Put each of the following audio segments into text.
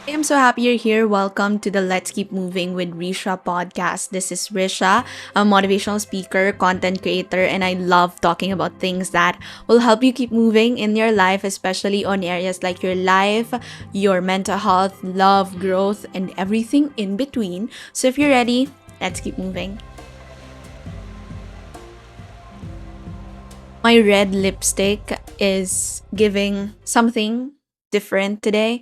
I'm so happy you're here. Welcome to the Let's Keep Moving with Risha podcast. This is Risha, a motivational speaker, content creator, and I love talking about things that will help you keep moving in your life, especially on areas like your life, your mental health, love, growth, and everything in between. So if you're ready, let's keep moving. My red lipstick is giving something different today.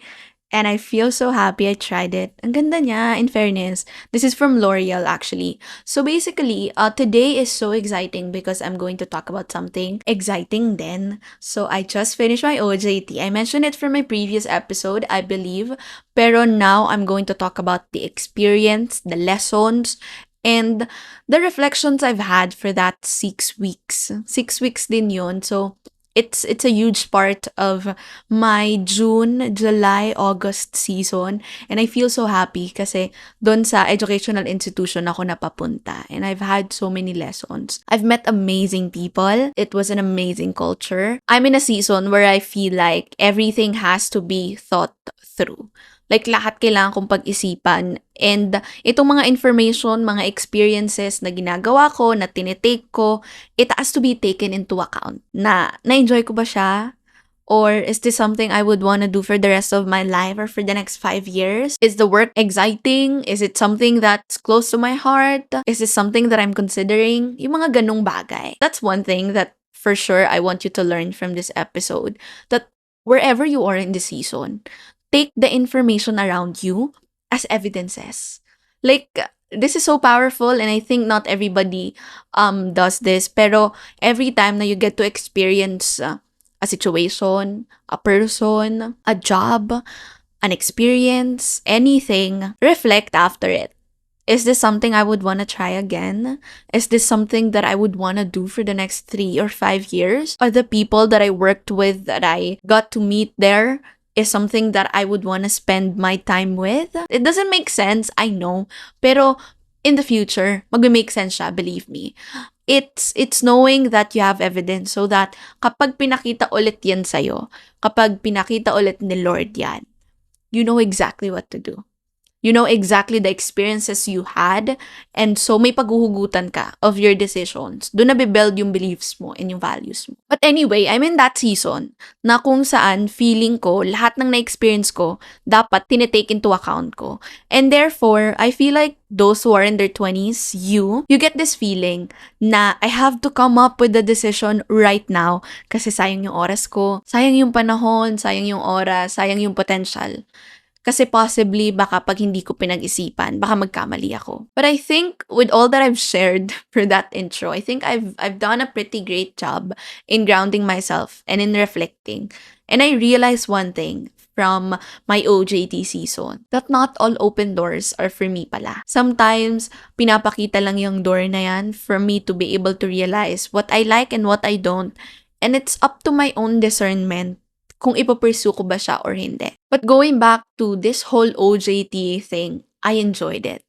And I feel so happy I tried it. Ang ganda niya, in fairness. This is from L'Oreal, actually. So basically, today is so exciting because I'm going to talk about something exciting then. So I just finished my OJT. I mentioned it from my previous episode, I believe. Pero now I'm going to talk about the experience, the lessons, and the reflections I've had for that 6 weeks. 6 weeks din yun. So, it's a huge part of my June, July, August season. And I feel so happy kasi doon sa educational institution ako napapunta. And I've had so many lessons. I've met amazing people. It was an amazing culture. I'm in a season where I feel like everything has to be thought through. Like, lahat kailangan kong pag-isipan. And itong mga information, mga experiences na ginagawa ko, na tinitake ko, it has to be taken into account. Na-enjoy ko ba siya? Or is this something I would want to do for the rest of my life or for the next 5 years? Is the work exciting? Is it something that's close to my heart? Is this something that I'm considering? Yung mga ganong bagay. That's one thing that for sure I want you to learn from this episode. That wherever you are in the season, take the information around you as evidences. Like, this is so powerful and I think not everybody does this. Pero every time na you get to experience a situation, a person, a job, an experience, anything, reflect after it. Is this something I would want to try again? Is this something that I would want to do for the next 3 or 5 years? Are the people that I worked with, that I got to meet there, is something that I would want to spend my time with? It doesn't make sense, I know. Pero in the future, mag-make sense siya, believe me. It's knowing that you have evidence so that kapag pinakita ulit yan sa'yo, kapag pinakita ulit ni Lord yan, you know exactly what to do. You know exactly the experiences you had, and so may paghuhugutan ka of your decisions. Doon na-build yung beliefs mo and yung values mo. But anyway, I'm in that season na kung saan feeling ko, lahat ng na-experience ko, dapat tinitake into account ko. And therefore, I feel like those who are in their 20s, you get this feeling na I have to come up with the decision right now kasi sayang yung oras ko, sayang yung panahon, sayang yung oras, sayang yung potential. Kasi possibly, baka pag hindi ko pinag-isipan, baka magkamali ako. But I think with all that I've shared for that intro, I think I've done a pretty great job in grounding myself and in reflecting. And I realized one thing from my OJT season, that not all open doors are for me pala. Sometimes, pinapakita lang yung door na yan for me to be able to realize what I like and what I don't. And it's up to my own discernment kung ipapursue ko ba siya or hindi. But going back to this whole OJT thing, I enjoyed it.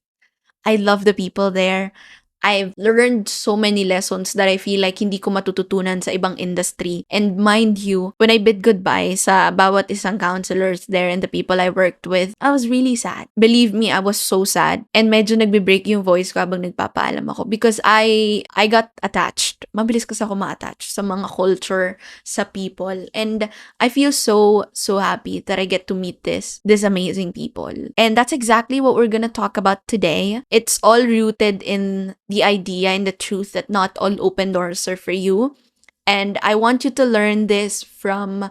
I love the people there. I've learned so many lessons that I feel like hindi ko matututunan sa ibang industry. And mind you, when I bid goodbye sa bawat isang counselors there and the people I worked with, I was really sad. Believe me, I was so sad. And medyo nagbe-break yung voice ko habang nagpapaalam ako because I got attached. Mabilis kasi ako ma-attach sa mga culture, sa people. And I feel so happy that I get to meet these amazing people. And that's exactly what we're gonna talk about today. It's all rooted in the idea and the truth that not all open doors are for you. And I want you to learn this from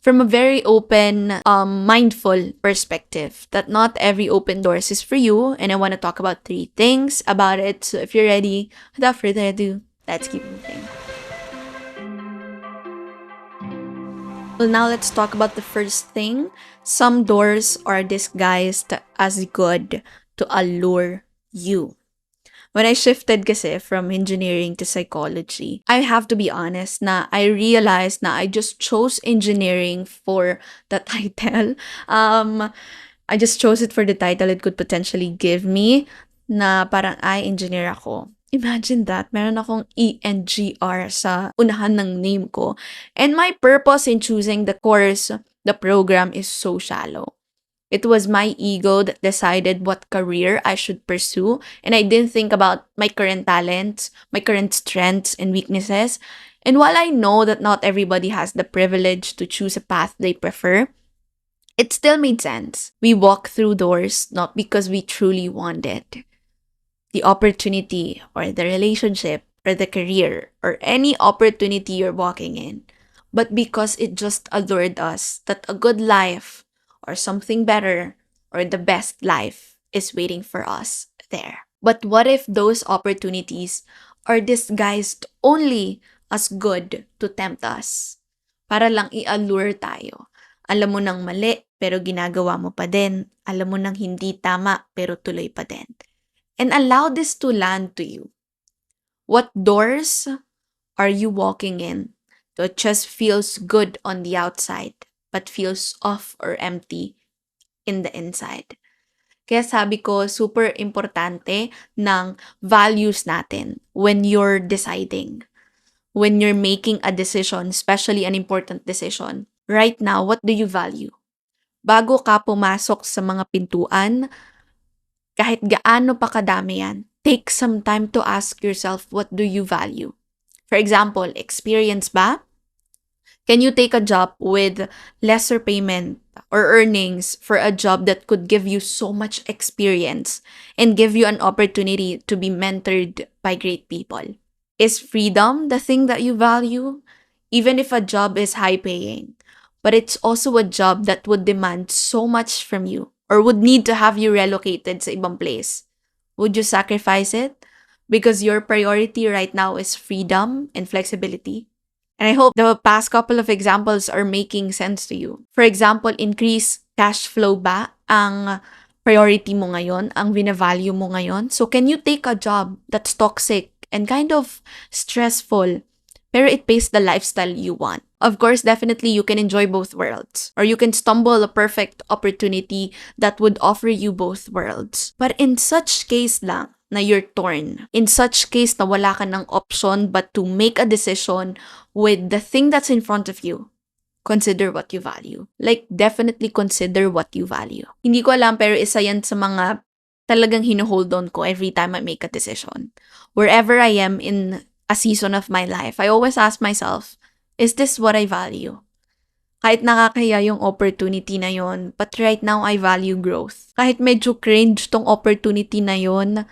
a very open, mindful perspective, that not every open doors is for you. And I want to talk about 3 things about it. So if you're ready, without further ado, let's keep moving. Well, now let's talk about the first thing. Some doors are disguised as good to allure you. When I shifted kasi from engineering to psychology, I have to be honest na I realized na I just chose engineering for the title. I just chose it for the title it could potentially give me na parang engineer ako. Imagine that, meron akong ENGR sa unahan ng name ko. And my purpose in choosing the course, the program is so shallow. It was my ego that decided what career I should pursue, and I didn't think about my current talents, my current strengths and weaknesses. And while I know that not everybody has the privilege to choose a path they prefer, it still made sense. We walk through doors not because we truly want it. The opportunity or the relationship or the career or any opportunity you're walking in, but because it just allured us that a good life or something better or the best life is waiting for us there. But what if those opportunities are disguised only as good to tempt us? Para lang i-allure tayo. Alam mo nang mali, pero ginagawa mo pa din. Alam mo nang hindi tama, pero tuloy pa din. And allow this to land to you. What doors are you walking in that just feels good on the outside, but feels off or empty in the inside? Kaya sabi ko, super importante ng values natin when you're deciding, when you're making a decision, especially an important decision. Right now, what do you value? Bago ka pumasok sa mga pintuan, kahit gaano pa kadami yan, take some time to ask yourself, what do you value? For example, experience ba? Can you take a job with lesser payment or earnings for a job that could give you so much experience and give you an opportunity to be mentored by great people? Is freedom the thing that you value? Even if a job is high paying, but it's also a job that would demand so much from you or would need to have you relocated sa ibang place. Would you sacrifice it? Because your priority right now is freedom and flexibility. And I hope the past couple of examples are making sense to you. For example, increase cash flow ba ang priority mo ngayon, ang vina-value mo ngayon? So can you take a job that's toxic and kind of stressful, pero it pays the lifestyle you want? Of course, definitely you can enjoy both worlds. Or you can stumble a perfect opportunity that would offer you both worlds. But in such case lang, na you're torn. In such case na wala ka ng option but to make a decision with the thing that's in front of you, consider what you value. Like, definitely consider what you value. Hindi ko alam, pero isa yan sa mga talagang hinuhold on ko every time I make a decision. Wherever I am in a season of my life, I always ask myself, is this what I value? Kahit nakakaya yung opportunity na yon, but right now I value growth. Kahit medyo cringe tong opportunity na yon,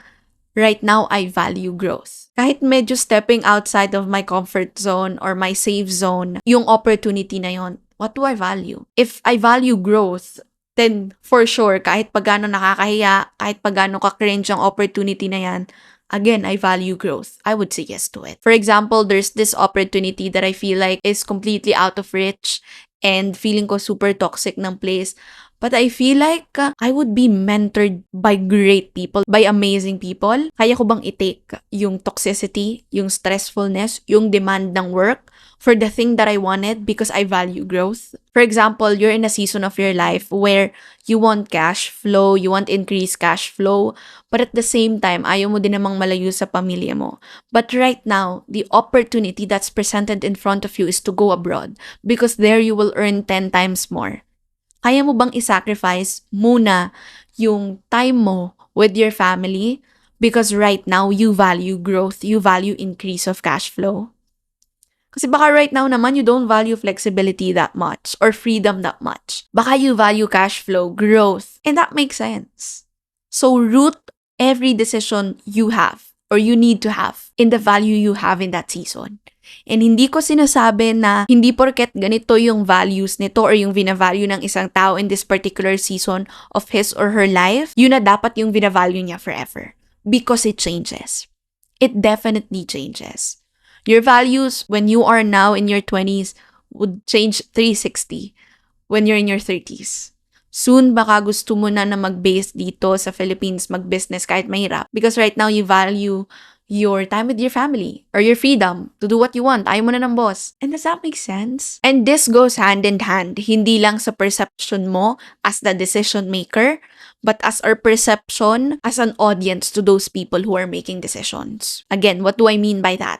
right now, I value growth. Kahit medyo stepping outside of my comfort zone or my safe zone, yung opportunity na yon, what do I value? If I value growth, then for sure, kahit pagano nakakahiya, kahit pagano ka-cringe ang opportunity na yan, again, I value growth. I would say yes to it. For example, there's this opportunity that I feel like is completely out of reach and feeling ko super toxic ng place. But I feel like I would be mentored by great people, by amazing people. Kaya ko bang i-take yung toxicity, yung stressfulness, yung demand ng work for the thing that I wanted because I value growth? For example, you're in a season of your life where you want cash flow, you want increased cash flow, but at the same time, ayaw mo din namang malayo sa pamilya mo. But right now, the opportunity that's presented in front of you is to go abroad because there you will earn 10 times more. Kaya mo bang i-sacrifice muna yung time mo with your family because right now you value growth, you value increase of cash flow? Kasi baka right now naman you don't value flexibility that much or freedom that much. Baka you value cash flow, growth, and that makes sense. So root every decision you have or you need to have in the value you have in that season. And hindi ko sinasabi na hindi porket ganito yung values nito or yung vina-value ng isang tao in this particular season of his or her life, yun na dapat yung vina-value niya forever. Because it changes. It definitely changes. Your values when you are now in your 20s would change 360 when you're in your 30s. Soon, baka gusto mo na mag-base dito sa Philippines, mag-business kahit mahirap. Because right now, you value your time with your family or your freedom to do what you want. Ayaw mo na ng boss. And does that make sense? And this goes hand in hand, hindi lang sa perception mo as the decision maker, but as our perception as an audience to those people who are making decisions. Again, what do I mean by that?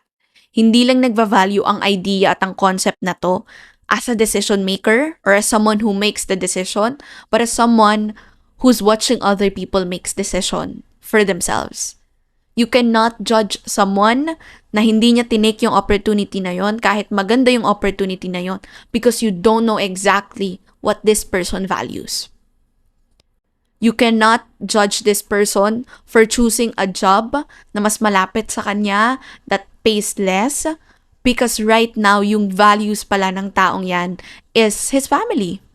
Hindi lang nagva-value ang idea at ang concept na to as a decision maker or as someone who makes the decision, but as someone who's watching other people makes decision for themselves. You cannot judge someone na hindi niya tinake yung opportunity na yon kahit maganda yung opportunity na yon because you don't know exactly what this person values. You cannot judge this person for choosing a job na mas malapit sa kanya that pays less because right now yung values pala ng taong yan is his family,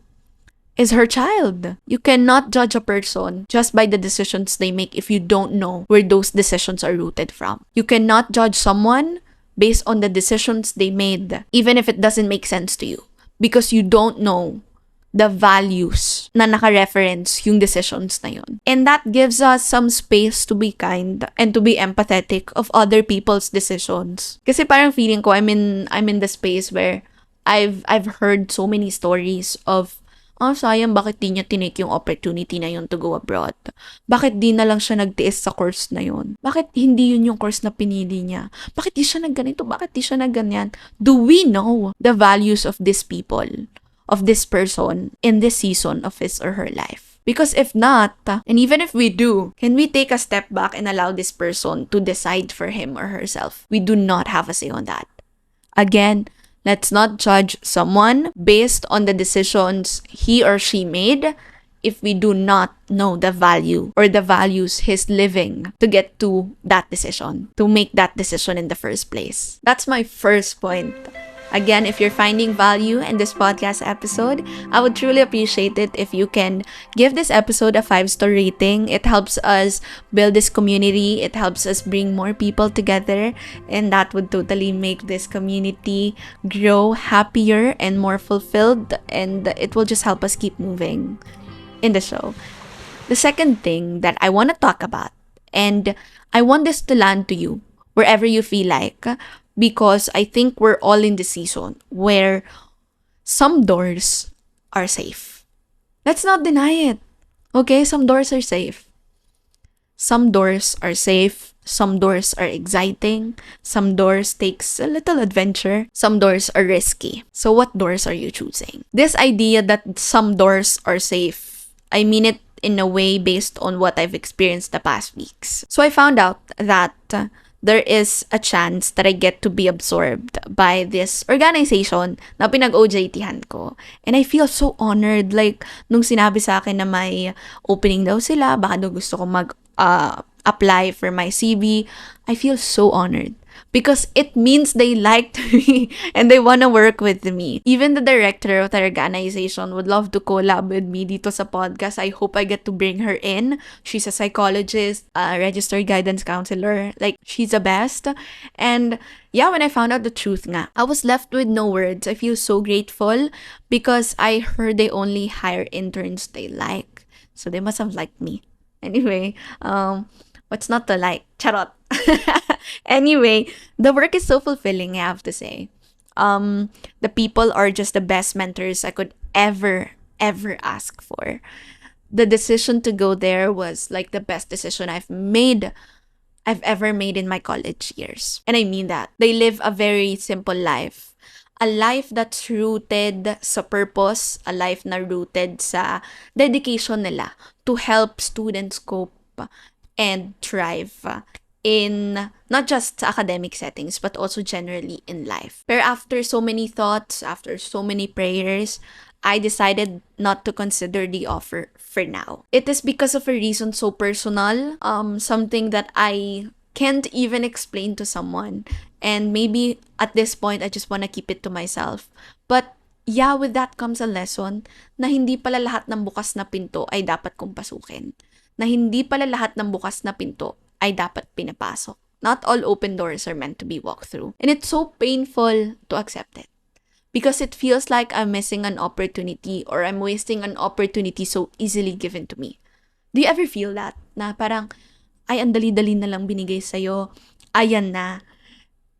is her child. You cannot judge a person just by the decisions they make if you don't know where those decisions are rooted from. You cannot judge someone based on the decisions they made, even if it doesn't make sense to you, because you don't know the values na naka-reference yung decisions na yun. And that gives us some space to be kind and to be empathetic of other people's decisions. Kasi parang feeling ko I'm in the space where I've heard so many stories of sayang, bakit di niya tinake yung opportunity na yun to go abroad? Bakit di na lang siya nagtiis sa course na yun? Bakit hindi yun yung course na pinili niya? Bakit di siya nagganito? Bakit di siya nagganyan? Do we know the values of these people, of this person, in this season of his or her life? Because if not, and even if we do, can we take a step back and allow this person to decide for him or herself? We do not have a say on that. Again, let's not judge someone based on the decisions he or she made if we do not know the value or the values he's living to get to that decision, to make that decision in the first place. That's my first point. Again, if you're finding value in this podcast episode, I would truly appreciate it if you can give this episode a 5-star rating. It helps us build this community. It helps us bring more people together. And that would totally make this community grow happier and more fulfilled. And it will just help us keep moving in the show. The second thing that I want to talk about, and I want this to land to you wherever you feel like, because I think we're all in the season where some doors are safe. Let's not deny it. Okay, some doors are safe. Some doors are safe. Some doors are exciting. Some doors takes a little adventure. Some doors are risky. So what doors are you choosing? This idea that some doors are safe, I mean it in a way based on what I've experienced the past weeks. So I found out that there is a chance that I get to be absorbed by this organization na pinag-OJT-han ko. And I feel so honored. Like, nung sinabi sa akin na may opening daw sila, baka daw gusto ko apply for my CV, I feel so honored. Because it means they liked me and they want to work with me. Even the director of the organization would love to collab with me dito sa podcast. I hope I get to bring her in. She's a psychologist, a registered guidance counselor. Like, she's the best. And yeah, when I found out the truth nga, I was left with no words. I feel so grateful because I heard they only hire interns they like. So they must have liked me. Anyway, what's not to like? Charot. Anyway, the work is so fulfilling, I have to say. The people are just the best mentors I could ever ask for. The decision to go there was like the best decision I've ever made in my college years. And I mean that. They live a very simple life. A life that's rooted sa purpose, a life na rooted sa dedication nila to help students cope and thrive in not just academic settings, but also generally in life. But after so many thoughts, after so many prayers, I decided not to consider the offer for now. It is because of a reason so personal, something that I can't even explain to someone. And maybe at this point, I just want to keep it to myself. But yeah, with that comes a lesson na hindi pala lahat ng bukas na pinto ay dapat kong pasukin. Na hindi pala lahat ng bukas na pinto ay dapat pinapasok. Not all open doors are meant to be walked through. And it's so painful to accept it. Because it feels like I'm missing an opportunity or I'm wasting an opportunity so easily given to me. Do you ever feel that? Na parang, ay, ang dali-dali na lang binigay sa'yo. Ayan na.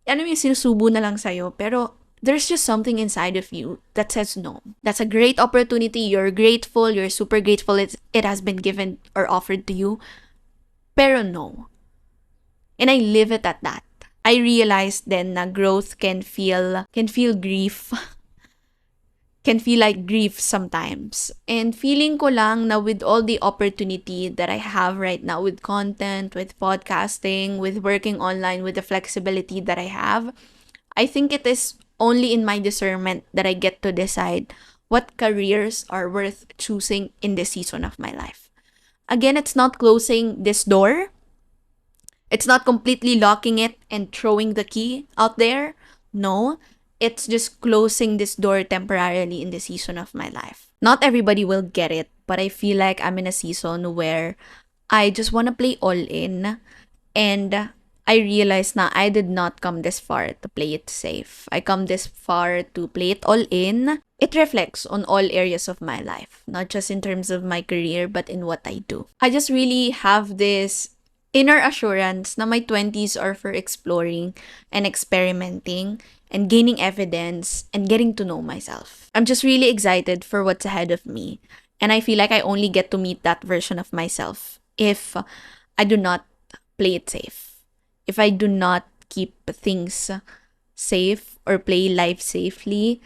Ano yung sinusubo na lang sa'yo. Pero there's just something inside of you that says no. That's a great opportunity. You're grateful. You're super grateful it has been given or offered to you. Pero no. And I live it at that. I realized then na growth can feel grief. can feel like grief sometimes. And feeling ko lang na with all the opportunity that I have right now with content, with podcasting, with working online, with the flexibility that I have, I think it is only in my discernment that I get to decide what careers are worth choosing in this season of my life. Again, it's not closing this door. It's not completely locking it and throwing the key out there. No, it's just closing this door temporarily in the season of my life. Not everybody will get it, but I feel like I'm in a season where I just want to play all in. And I realized na I did not come this far to play it safe. I come this far to play it all in. It reflects on all areas of my life, not just in terms of my career, but in what I do. I just really have this inner assurance na my 20s are for exploring and experimenting and gaining evidence and getting to know myself. I'm just really excited for what's ahead of me. And I feel like I only get to meet that version of myself if I do not play it safe. If I do not keep things safe or play life safely,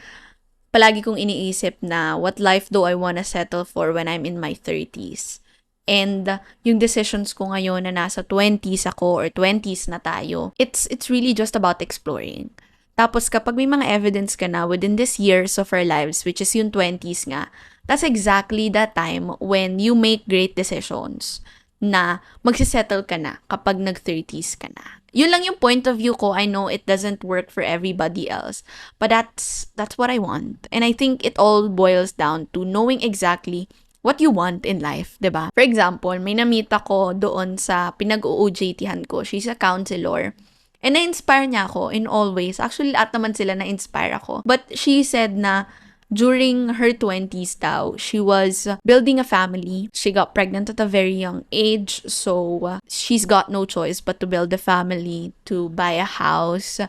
palagi kong iniisip na what life do I wanna settle for when I'm in my 30s. And yung decisions ko ngayon na nasa 20s ako or 20s na tayo, it's really just about exploring. Tapos kapag may mga evidence ka na within these years of our lives, which is yung 20s nga, that's exactly that time when you make great decisions na magsisettle ka na kapag nag-30s ka na. Yun lang yung point of view ko. I know it doesn't work for everybody else, but that's what I want. And I think it all boils down to knowing exactly what you want in life, 'di ba? For example, may na-meet ako doon sa pinag-OJT-han ko. She's a counselor. And na-inspire niya ako in all ways. Actually, lahat naman sila na-inspire ako. But she said na during her 20s daw, she was building a family. She got pregnant at a very young age. So, she's got no choice but to build a family, to buy a house.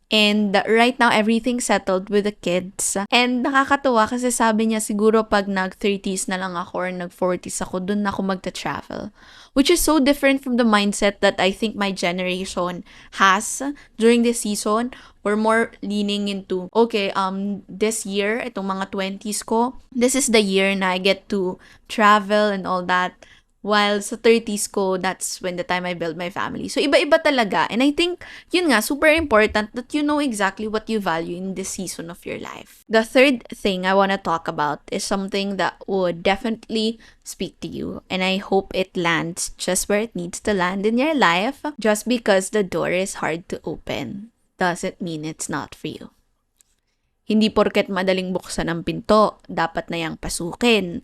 And right now, everything's settled with the kids. And nakakatuwa kasi sabi niya, siguro pag nag-30s na lang ako or nag-40s ako, dun na ako magta-travel. Which is so different from the mindset that I think my generation has during this season. We're more leaning into, okay, this year, itong mga 20s ko, this is the year na I get to travel and all that. While sa 30s ko, that's when the time I build my family. So, iba-iba talaga. And I think, yun nga, super important that you know exactly what you value in this season of your life. The third thing I want to talk about is something that would definitely speak to you. And I hope it lands just where it needs to land in your life. Just because the door is hard to open doesn't mean it's not for you. Hindi porket madaling buksan ang pinto, dapat na yang pasukin.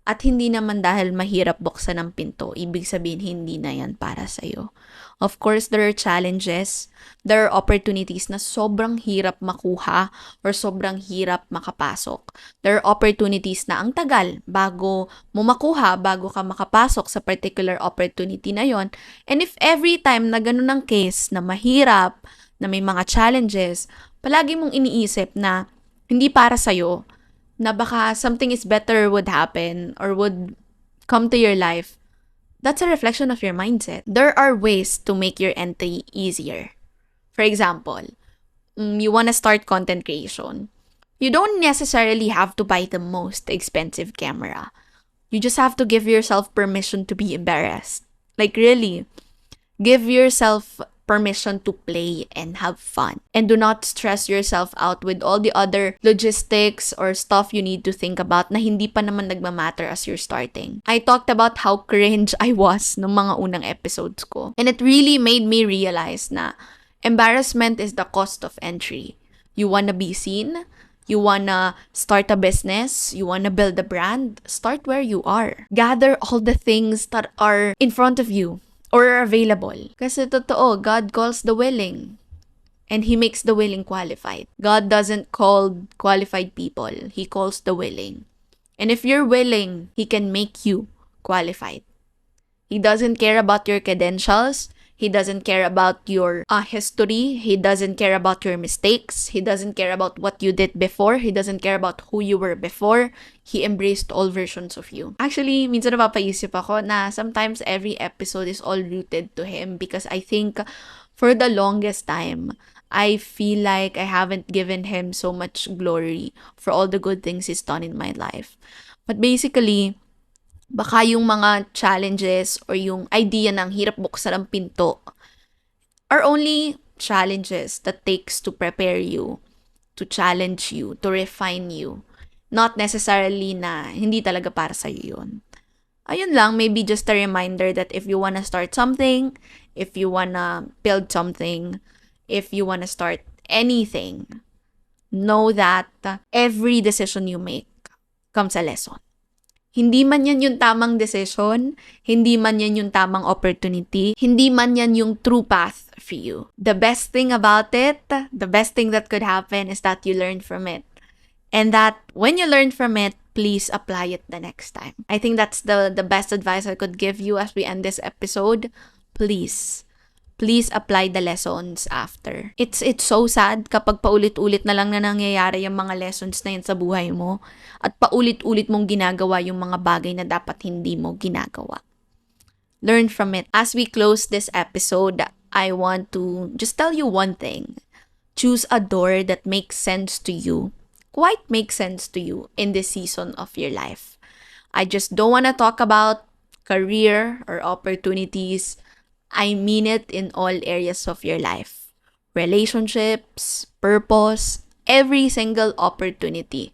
At hindi naman dahil mahirap buksan ang pinto, ibig sabihin hindi na yan para sa'yo. Of course, there are challenges, there are opportunities na sobrang hirap makuha or sobrang hirap makapasok. There are opportunities na ang tagal bago mo makuha, bago ka makapasok sa particular opportunity na yon. And if every time na ganun ang case na mahirap, na may mga challenges, palagi mong iniisip na hindi para sa'yo, na baka something is better would happen or would come to your life, that's a reflection of your mindset. There are ways to make your entry easier. For example, you want to start content creation. You don't necessarily have to buy the most expensive camera. You just have to give yourself permission to be embarrassed. Like really, give yourself permission to play and have fun. And do not stress yourself out with all the other logistics or stuff you need to think about na hindi pa naman nagmamatter as you're starting. I talked about how cringe I was nung mga unang episodes ko. And it really made me realize na embarrassment is the cost of entry. You wanna be seen? You wanna start a business? You wanna build a brand? Start where you are. Gather all the things that are in front of you or are available. Kasi totoo, God calls the willing. And He makes the willing qualified. God doesn't call qualified people. He calls the willing. And if you're willing, He can make you qualified. He doesn't care about your credentials. He doesn't care about your history. He doesn't care about your mistakes. He doesn't care about what you did before. He doesn't care about who you were before. He embraced all versions of you. Actually, minsan napapaisip ako na sometimes every episode is all rooted to Him because I think for the longest time, I feel like I haven't given him so much glory for all the good things he's done in my life. But basically, baka yung mga challenges or yung idea ng hirap buksan ang pinto are only challenges that takes to prepare you, to challenge you, to refine you. Not necessarily na hindi talaga para sa'yo yun. Ayun lang, maybe just a reminder that if you wanna start something, if you wanna build something, if you wanna start anything, know that every decision you make comes a lesson. Hindi man yan yung tamang decision, hindi man yan yung tamang opportunity, hindi man yan yung true path for you. The best thing about it, the best thing that could happen is that you learn from it. And that when you learn from it, please apply it the next time. I think that's the best advice I could give you as we end this episode. Please apply the lessons after. It's so sad kapag paulit-ulit na lang na nangyayari yung mga lessons na yun sa buhay mo at paulit-ulit mong ginagawa yung mga bagay na dapat hindi mo ginagawa. Learn from it. As we close this episode, I want to just tell you one thing. Choose a door that makes sense to you, quite makes sense to you in this season of your life. I just don't want to talk about career or opportunities. I mean it in all areas of your life. Relationships, purpose, every single opportunity.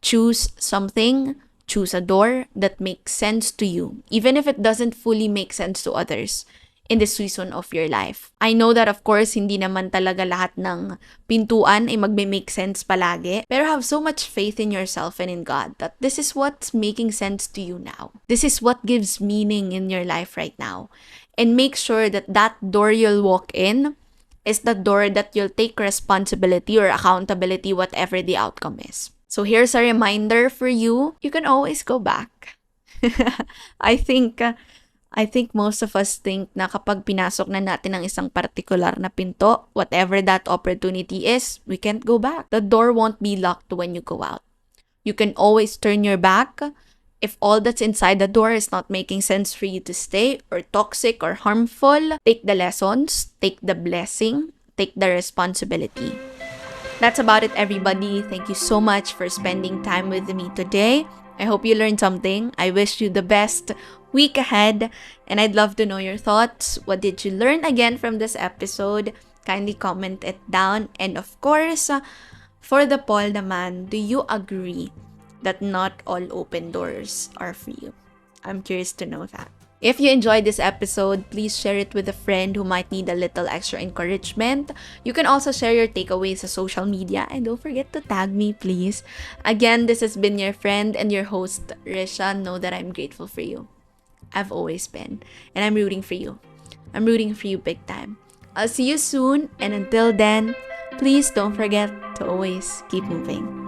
Choose something, choose a door that makes sense to you, even if it doesn't fully make sense to others in the season of your life. I know that of course, hindi naman talaga lahat ng pintuan ay magme-make sense palagi, pero have so much faith in yourself and in God that this is what's making sense to you now. This is what gives meaning in your life right now. And make sure that that door you'll walk in is the door that you'll take responsibility or accountability whatever the outcome is. So here's a reminder for you. You can always go back. I think most of us think na kapag pinasok na natin ang isang particular na pinto, whatever that opportunity is, we can't go back. The door won't be locked when you go out. You can always turn your back. If all that's inside the door is not making sense for you to stay or toxic or harmful, take the lessons, take the blessing, take the responsibility. That's about it, everybody. Thank you so much for spending time with me today. I hope you learned something. I wish you the best week ahead, and I'd love to know your thoughts. What did you learn again from this episode? Kindly comment it down. And of course, for the poll naman, do you agree that not all open doors are for you? I'm curious to know that. If you enjoyed this episode, please share it with a friend who might need a little extra encouragement. You can also share your takeaways on social media and don't forget to tag me, please. Again, this has been your friend and your host, Risha. Know that I'm grateful for you. I've always been. And I'm rooting for you. I'm rooting for you big time. I'll see you soon, and until then, please don't forget to always keep moving.